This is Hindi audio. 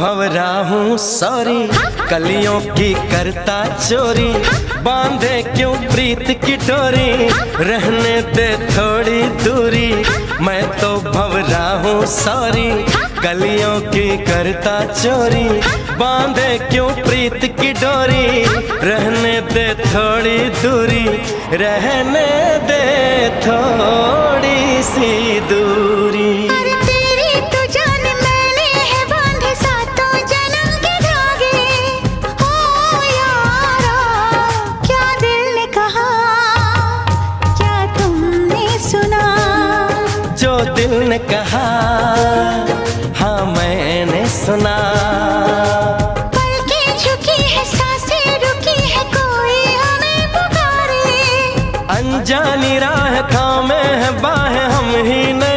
भंवरा हूँ सॉरी, कलियों की करता चोरी, बांधे क्यों प्रीत की डोरी, रहने दे थोड़ी दूरी। मैं तो भंवरा हूँ सॉरी, कलियों की करता चोरी, बांधे क्यों प्रीत की डोरी, रहने दे थोड़ी दूरी, रहने दे थोड़ी सी दूरी। जो दिल ने कहा हाँ मैंने सुना। पलकें झुकी है, सांसें रुकी है, कोई हमें पुकारे। अनजानी राह थामे है बाहें हम ही नहीं